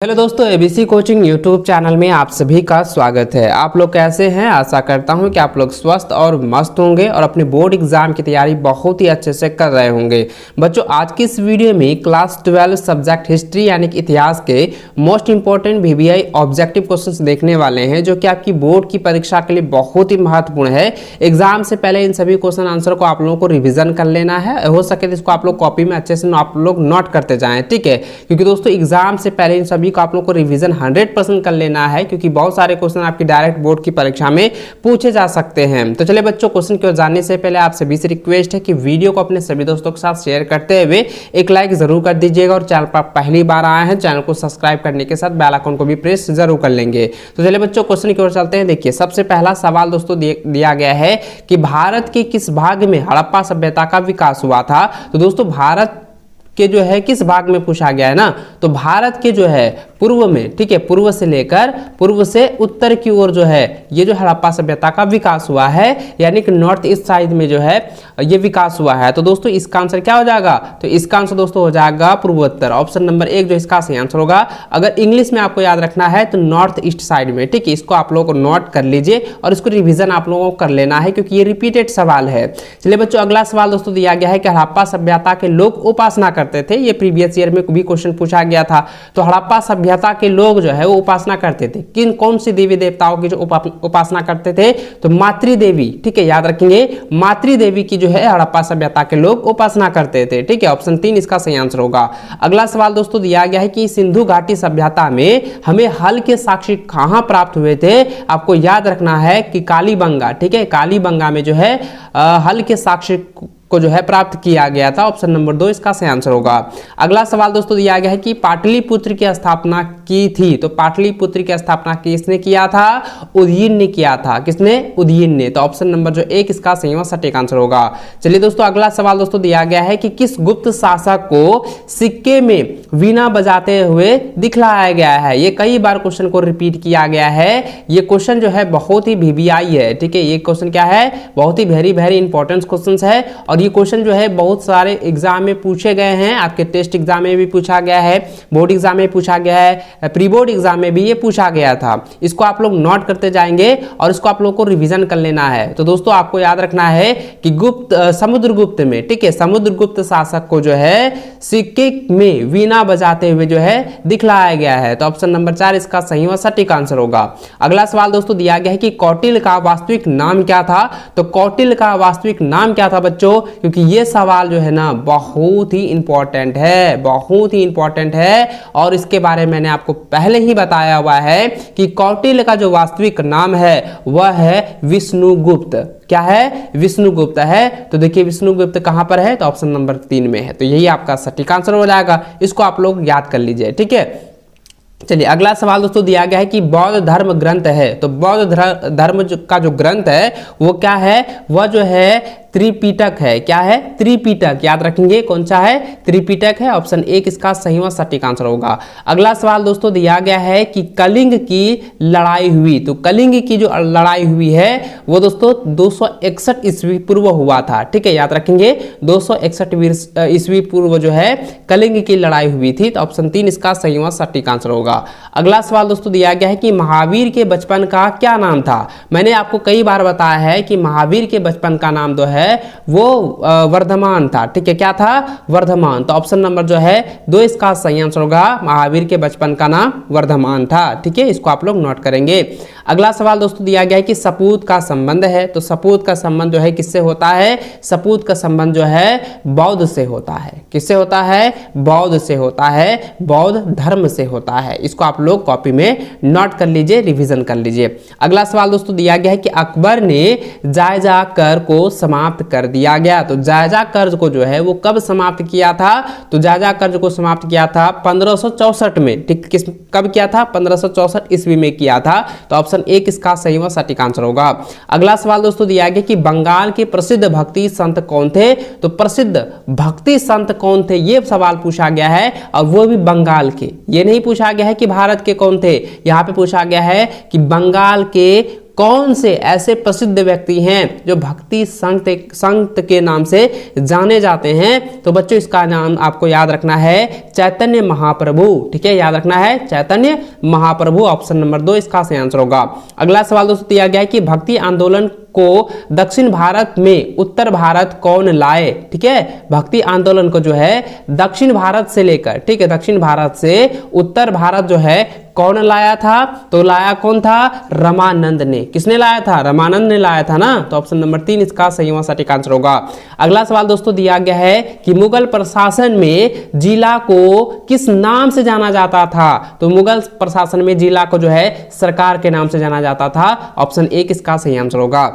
Hello दोस्तों, ABC coaching YouTube channel में आप सभी का स्वागत है। आप लोग कैसे हैं? आशा करता हूं कि आप लोग स्वस्थ और मस्त होंगे और अपने बोर्ड एग्जाम की तैयारी बहुत ही अच्छे से कर रहे होंगे। बच्चों, आज की इस वीडियो में क्लास 12 सब्जेक्ट हिस्ट्री यानी कि इतिहास के most important VVI objective question देखने वाले हैं, जो कि आपकी बोर्ड की परीक्षा के लिए बहुत ही महत्वपूर्ण है। एग्जाम से पहले इन सभी क्वेश्चन आंसर को आप लोगों को रिविजन कर लेना है। हो सके तो इसको आप लोग कॉपी में अच्छे से आप लोग नोट करते जाएं, ठीक है? क्योंकि दोस्तों एग्जाम से पहले इन सभी को आप लोग को रिवीजन 100% कर लेना है, क्योंकि बहुत सारे क्वेश्चन आपकी डायरेक्ट बोर्ड की परीक्षा में पूछे जा सकते हैं। तो चलिए बच्चों, क्वेश्चन की ओर जानने से पहले आप सभी से रिक्वेस्ट है कि वीडियो को अपने सभी दोस्तों के साथ शेयर करते हुए एक लाइक जरूर कर दीजिएगा, और चैनल पर पहली बार आए हैं चैनल को सब्सक्राइब करने के साथ बेल आइकन को भी प्रेस जरूर कर लेंगे। तो चलिए बच्चों, क्वेश्चन की ओर चलते हैं। देखिए, सबसे पहला सवाल दोस्तों दिया गया है कि भारत के किस भाग में हड़प्पा सभ्यता का विकास हुआ था। तो दोस्तों, भारत के जो है किस भाग में पूछा गया है ना, तो भारत के जो है पूर्व में, ठीक है, पूर्व से लेकर पूर्व से उत्तर की ओर जो है ये जो हड़प्पा सभ्यता का विकास हुआ है, यानी कि नॉर्थ ईस्ट साइड में जो है ये विकास हुआ है। तो दोस्तों इसका आंसर क्या हो जाएगा? तो इसका आंसर दोस्तों हो जाएगा पूर्वोत्तर। ऑप्शन नंबर 1 जो इसका सही आंसर होगा। अगर इंग्लिश में आपको याद रखना है तो नॉर्थ ईस्ट साइड में, ठीक है, इसको आप लोगों को नोट कर लीजिए और इसको रिविजन आप लोगों को कर लेना है, क्योंकि ये रिपीटेड सवाल है। चलिए बच्चों, अगला सवाल दोस्तों दिया गया है कि हड़प्पा सभ्यता के लोग उपासना करते थे। ये प्रीवियस ईयर में भी क्वेश्चन पूछा गया था। तो हड़प्पा सभ्यता के लोग जो है वो उपासना करते थे कौन सी देवी देवताओं की जो उपासना करते थे? तो मातृ देवी, ठीक है, याद रखेंगे, मातृ देवी की जो है हड़प्पा सभ्यता के लोग उपासना करते थे, ठीक है। ऑप्शन 3 इसका सही आंसर होगा। अगला सवाल दोस्तों दिया गया है कि सिंधु घाटी सभ्यता में हमें हल के साक्ष्य कहां प्राप्त हुए थे? आपको याद रखना है कि कालीबंगा, ठीक है, कालीबंगा में जो है हल के साक्ष्य को जो है प्राप्त किया गया था। ऑप्शन नंबर 2 इसका सही आंसर होगा। अगला सवाल दोस्तों दिया गया है कि पाटलिपुत्र की स्थापना की थी। तो पाटलिपुत्र की स्थापना किसने किया था? उदयन ने किया था। किसने? उदयन ने। तो ऑप्शन नंबर जो 1 इसका सही और सटीक आंसर होगा। चलिए दोस्तों, अगला सवाल दोस्तों दिया गया है कि किस गुप्त शासक को सिक्के में वीणा बजाते हुए दिखलाया गया है? ये कई बार क्वेश्चन को रिपीट किया गया है। ये क्वेश्चन जो है बहुत ही वीवीआई है, ठीक है। ये क्वेश्चन क्या है? बहुत ही वेरी इंपॉर्टेंट क्वेश्चन है, और ये क्वेश्चन जो है बहुत सारे एग्जाम में पूछे गए हैं। आपके टेस्ट एग्जाम में भी पूछा गया है, बोर्ड एग्जाम में पूछा गया है, प्री बोर्ड एग्जाम में भी ये पूछा गया था। इसको आप लोग नोट करते जाएंगे और इसको आप लोग को रिवीजन कर लेना है। तो दोस्तों आपको याद रखना है कि समुद्रगुप्त में, ठीक है, समुद्रगुप्त शासक को जो है सिक्के में वीणा बजाते हुए जो है दिखलाया गया है। तो ऑप्शन नंबर 4 इसका सही और सटीक आंसर होगा। अगला सवाल दोस्तों दिया गया है कि कौटिल्य का वास्तविक नाम क्या था? तो कौटिल्य का वास्तविक नाम क्या था बच्चों? क्योंकि ये सवाल जो है ना बहुत ही इंपॉर्टेंट है, बहुत ही इंपॉर्टेंट है, और इसके बारे में मैंने आपको पहले ही बताया हुआ है कि कौटिल्य का जो वास्तविक नाम है वह है विष्णुगुप्त। क्या है? विष्णुगुप्त है। तो देखिए विष्णुगुप्त कहां पर है? तो ऑप्शन नंबर 3 में है। तो यही आपका सटीक आंसर हो जाएगा। इसको आप लोग याद कर लीजिए, ठीक है। चलिए अगला सवाल दोस्तों दिया गया है कि बौद्ध धर्म ग्रंथ है। तो बौद्ध धर्म का जो ग्रंथ है वो क्या है? वह जो है त्रिपिटक है। क्या है? त्रिपिटक। याद रखेंगे कौन सा है? त्रिपिटक है। ऑप्शन 1 इसका सही और सटीक आंसर होगा। अगला सवाल दोस्तों दिया गया है कि कलिंग की लड़ाई हुई। तो कलिंग की जो लड़ाई हुई है वो दोस्तों 261 ईस्वी पूर्व हुआ था, ठीक है, याद रखेंगे 261 ईस्वी पूर्व जो है कलिंग की लड़ाई हुई थी। तो ऑप्शन 3 इसका सही और सटीक आंसर होगा। अगला सवाल दोस्तों दिया गया है कि महावीर के बचपन का क्या नाम था? मैंने आपको कई बार बताया है कि महावीर के बचपन का नाम जो है वो वर्धमान था, ठीक है। क्या था? वर्धमान। तो ऑप्शन नंबर जो है 2 इसका सही आंसर होगा। महावीर के बचपन का नाम वर्धमान था, ठीक है, इसको आप लोग नोट करेंगे। अगला सवाल दोस्तों दिया गया है कि सपूत का संबंध है। तो सपूत का संबंध जो है किससे होता है? सपूत का संबंध जो है बौद्ध से होता है। किससे होता है? बौद्ध से होता है, बौद्ध धर्म से होता है। इसको आप लोग कॉपी में नोट कर लीजिए, रिवीजन कर लीजिए। अगला सवाल दोस्तों दिया गया है कि अकबर ने जायजा कर को समाप्त कर दिया गया। तो जायजा कर्ज को जो है वो कब समाप्त किया था? तो जायजा कर्ज को समाप्त किया था 1564 में, ठीक, कब किया था? 1564 ईस्वी में किया था। तो ऑप्शन 1 इसका सही व सटीक आंसर होगा। अगला सवाल दोस्तों दिया गया कि बंगाल के प्रसिद्ध भक्ति संत कौन थे? तो प्रसिद्ध भक्ति संत कौन थे ये सवाल पूछा गया है, और वो भी बंगाल के। ये नहीं पूछा गया है कि भारत के कौन थे, यहाँ पे पूछा गया है कि बंगाल के कौन से ऐसे प्रसिद्ध व्यक्ति हैं जो भक्ति संत के नाम से जाने जाते हैं? तो बच्चों इसका नाम आपको याद रखना है चैतन्य महाप्रभु। ठीक है, याद रखना है चैतन्य महाप्रभु। ऑप्शन नंबर 2 इसका सही आंसर होगा। अगला सवाल दोस्तों दिया गया है कि भक्ति आंदोलन को दक्षिण भारत में उत्तर भारत कौन लाए? ठीक है, भक्ति आंदोलन को जो है दक्षिण भारत से लेकर, ठीक है, दक्षिण भारत से उत्तर भारत जो है कौन लाया था? तो लाया कौन था? रामानंद ने। किसने लाया था? रामानंद ने लाया था ना। तो ऑप्शन नंबर 3 इसका सही व सटीक आंसर होगा। अगला सवाल दोस्तों दिया गया है कि मुगल प्रशासन में जिला को किस नाम से जाना जाता था? तो मुगल प्रशासन में जिला को जो है सरकार के नाम से जाना जाता था। ऑप्शन 1 इसका सही आंसर होगा।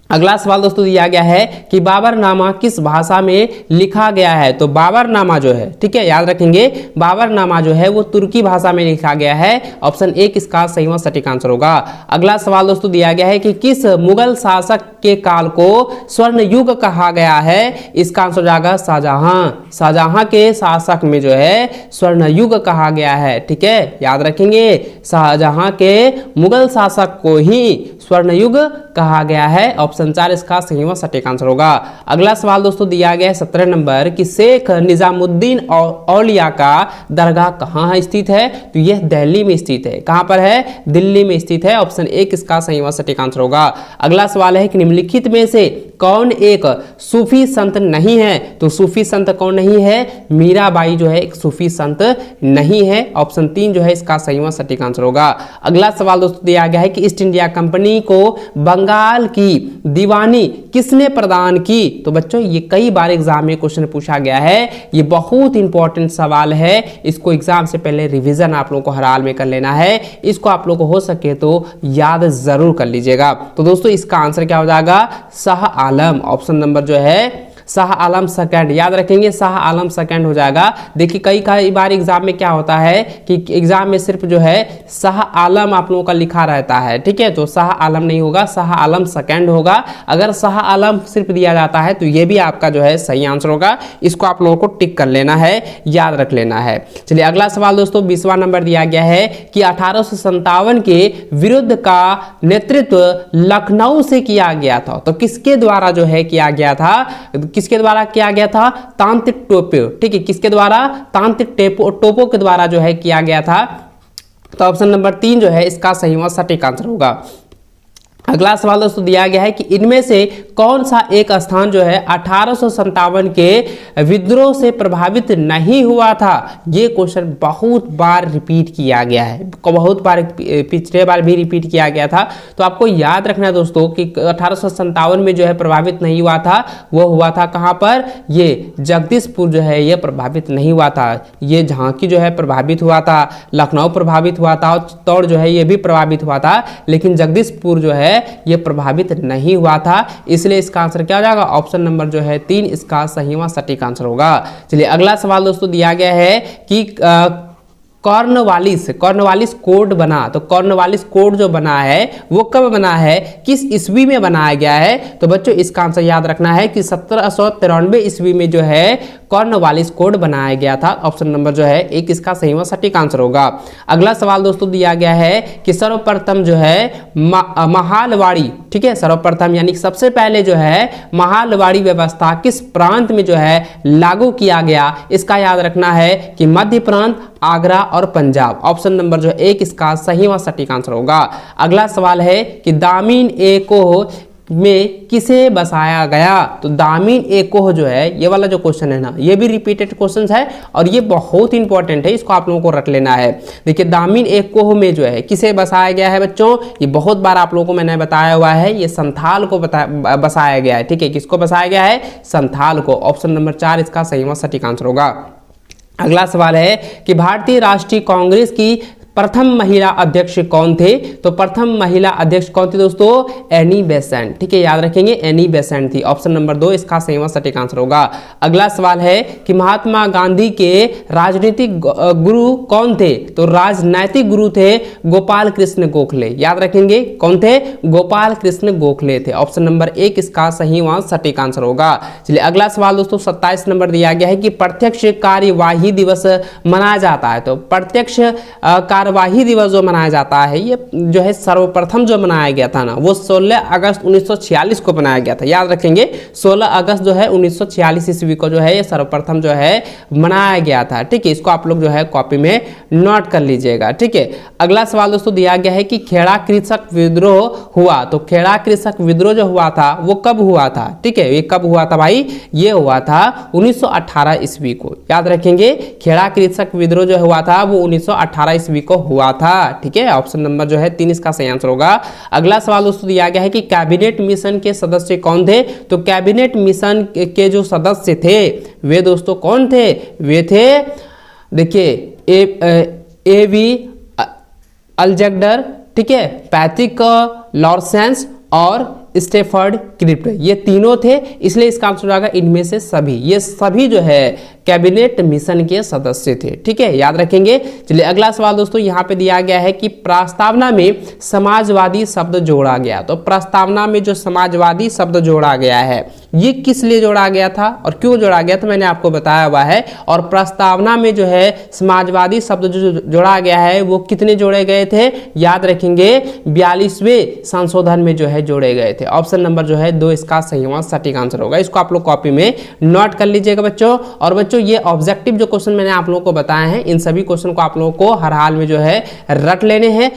अगला सवाल दोस्तों दिया गया है कि बाबरनामा किस भाषा में लिखा गया है? तो बाबरनामा जो है, ठीक है, याद रखेंगे, बाबरनामा जो है वो तुर्की भाषा में लिखा गया है। ऑप्शन 1 इसका सही व सटीक आंसर होगा। अगला सवाल दोस्तों दिया गया है कि किस मुगल शासक के काल को स्वर्ण युग कहा गया है? इसका आंसर जाएगा शाहजहां। शाहजहां के शासक में जो है स्वर्ण युग कहा गया है। ठीक है, याद रखेंगे, शाहजहां के मुगल शासक को ही स्वर्ण युग कहा गया है। ऑप्शन 4 इसका सही व सटीक आंसर होगा। अगला सवाल दोस्तों दिया गया है 17 नंबर कि शेख निजामुद्दीन औलिया का दरगाह कहाँ स्थित है? तो यह दिल्ली में स्थित है। कहाँ पर है? दिल्ली में स्थित है। ऑप्शन 1 इसका सही व सटीक आंसर होगा। अगला सवाल है कि निम्नलिखित में से कौन एक सूफी संत नहीं है? तो सूफी संत कौन नहीं है? मीराबाई जो है एक सूफी संत नहीं है। ऑप्शन 3 जो है इसका सही व सटीक आंसर होगा। अगला सवाल दोस्तों दिया गया है कि ईस्ट इंडिया कंपनी को बंगाल की दीवानी किसने प्रदान की? तो बच्चों ये कई बार एग्जाम में क्वेश्चन पूछा गया है, ये बहुत इंपॉर्टेंट सवाल है। इसको एग्जाम से पहले रिवीजन आप लोगों को हर हाल में कर लेना है। इसको आप लोगों को हो सके तो याद जरूर कर लीजिएगा। तो दोस्तों इसका आंसर क्या हो जाएगा? शाह आलम। ऑप्शन नंबर जो है शाह आलम सेकंड, याद रखेंगे, शाह आलम सेकंड हो जाएगा। देखिए कई बार एग्जाम में क्या होता है कि एग्जाम में सिर्फ जो है शाह आलम आप लोगों का लिखा रहता है। ठीक है, तो शाह आलम नहीं होगा, शाह आलम सेकंड होगा। अगर शाह आलम सिर्फ दिया जाता है तो ये भी आपका जो है सही आंसर होगा। इसको आप लोगों को टिक कर लेना है, याद रख लेना है। चलिए अगला सवाल दोस्तों 20वां नंबर दिया गया है कि 1857 के विरुद्ध का नेतृत्व लखनऊ से किया गया था। तो किसके द्वारा जो है किया गया था? किसके द्वारा किया गया था? तांत्रिक टोपो। ठीक है, किसके द्वारा? तांत्रिक टोपो के द्वारा जो है किया गया था। तो ऑप्शन नंबर 3 जो है इसका सही व सटीक आंसर होगा। अगला सवाल दोस्तों दिया गया है कि इनमें से कौन सा एक स्थान जो है 1857 के विद्रोह से प्रभावित नहीं हुआ था? ये क्वेश्चन बहुत बार रिपीट किया गया है, बहुत बार पिछले बार भी रिपीट किया गया था। तो आपको याद रखना है दोस्तों कि 1857 में जो है प्रभावित नहीं हुआ था, वो हुआ था कहाँ पर? ये जगदीशपुर जो है ये प्रभावित नहीं हुआ था। ये झांकी जो है प्रभावित हुआ था, लखनऊ प्रभावित हुआ था, चित्तौड़ जो है ये भी प्रभावित हुआ था, लेकिन जगदीशपुर जो है ये प्रभावित नहीं हुआ था। इसलिए इसका आंसर क्या हो जाएगा? ऑप्शन नंबर जो है 3 इसका सही व सटीक आंसर होगा। चलिए अगला सवाल दोस्तों दिया गया है कि कॉर्नवालिस कोड बना। तो कॉर्नवालिस कोड जो बना है वो कब बना है, किस ईस्वी में बनाया गया है? तो बच्चों इसका आंसर याद रखना है कि 1793 ईस्वी में जो है कॉर्नवालिस कोड बनाया गया था। ऑप्शन नंबर जो है 1 इसका सही व सटीक आंसर होगा। अगला सवाल दोस्तों दिया गया है कि सर्वप्रथम जो है महालवाड़ी, ठीक है, सर्वप्रथम यानी सबसे पहले जो है महालवाड़ी व्यवस्था किस प्रांत में जो है लागू किया गया? इसका याद रखना है कि मध्य प्रांत, आगरा और पंजाब। ऑप्शन नंबर जो 1 इसका सही व सटीक आंसर होगा। अगला सवाल है कि दामिन एकोह में किसे बसाया गया? तो दामिन एकोह जो है ये वाला जो क्वेश्चन है ना, ये भी रिपीटेड क्वेश्चन है और ये बहुत इंपॉर्टेंट है, इसको आप लोगों को रट लेना है। देखिए दामिन एकोह में जो है किसे बसाया गया है बच्चों? ये बहुत बार आप लोगों को मैंने बताया हुआ है, ये संथाल को बसाया गया है। ठीक है, किसको बसाया गया है? संथाल को। ऑप्शन नंबर 4 इसका सही व सटीक आंसर होगा। अगला सवाल है कि भारतीय राष्ट्रीय कांग्रेस की प्रथम महिला अध्यक्ष कौन थे? तो प्रथम महिला अध्यक्ष कौन थी दोस्तों? Annie Besant. ठीक है, याद रखेंगे, एनी बेसेंट थी। ऑप्शन नंबर 2 इसका सही व सटीक आंसर होगा। अगला सवाल है कि महात्मा गांधी के राजनीतिक गुरु कौन थे? तो राजनैतिक गुरु थे गोपाल कृष्ण गोखले। याद रखेंगे, कौन थे? गोपाल कृष्ण गोखले थे। ऑप्शन नंबर 1 इसका सही व सटीक आंसर होगा। चलिए अगला सवाल दोस्तों 27 नंबर दिया गया है कि प्रत्यक्ष कार्यवाही दिवस मनाया जाता है। तो प्रत्यक्ष कार्यवाही दिवस जो मनाया जाता है, ये जो है सर्वप्रथम जो मनाया गया था ना, वो 16 अगस्त 1946 को बनाया गया था। याद रखेंगे 16 अगस्त जो है 1946 ईस्वी को जो है ये सर्वप्रथम जो है मनाया गया था। ठीक है, इसको आप लोग जो है कॉपी में नोट कर लीजिएगा। ठीक है, अगला सवाल दोस्तों दिया गया है कि खेड़ा कृषक विद्रोह हुआ। तो खेड़ा कृषक विद्रोह जो हुआ था वो कब हुआ था? ठीक है, ये कब हुआ था भाई? ये हुआ था 1918 ईस्वी को। याद रखेंगे खेड़ा कृषक विद्रोह जो हुआ था वो 1918 ईस्वी को हुआ था। ठीक है, ऑप्शन नंबर जो है 3 इसका सही आंसर होगा। अगला सवाल दोस्तों दिया गया है कि कैबिनेट मिशन के सदस्य कौन थे? तो कैबिनेट मिशन के जो सदस्य थे वे दोस्तों कौन थे? वे थे, देखिए, ए वी अल्जेग्डर, ठीक है, पैट्रिक लॉरेंस और स्टेफर्ड क्रिप्ट, ये तीनों थे, इसलिए इसका आंसर हो जाएगा इनमें से सभी। ये सभी जो है कैबिनेट मिशन के सदस्य थे। ठीक है, याद रखेंगे। चलिए अगला सवाल दोस्तों यहाँ पे दिया गया है कि प्रस्तावना में समाजवादी शब्द जोड़ा गया। तो प्रस्तावना में जो समाजवादी शब्द जोड़ा गया है ये किस लिए जोड़ा गया था और क्यों जोड़ा गया था, मैंने आपको बताया हुआ है। और प्रस्तावना में जो है समाजवादी शब्द जो जोड़ा गया है वो कितने जोड़े गए थे? याद रखेंगे 42वें संशोधन में जो है जोड़े गए थे। ऑप्शन नंबर जो है 2 इसका सही होगा, सटीक आंसर होगा। इसको आप लोग कॉपी में नोट कर लीजिएगा बच्चों। और बच्चों ये ऑब्जेक्टिव जो क्वेश्चन मैंने आप लोगों को बताए हैं, इन सभी क्वेश्चन को आप लोगों को हर हाल में जो है रट लेने हैं।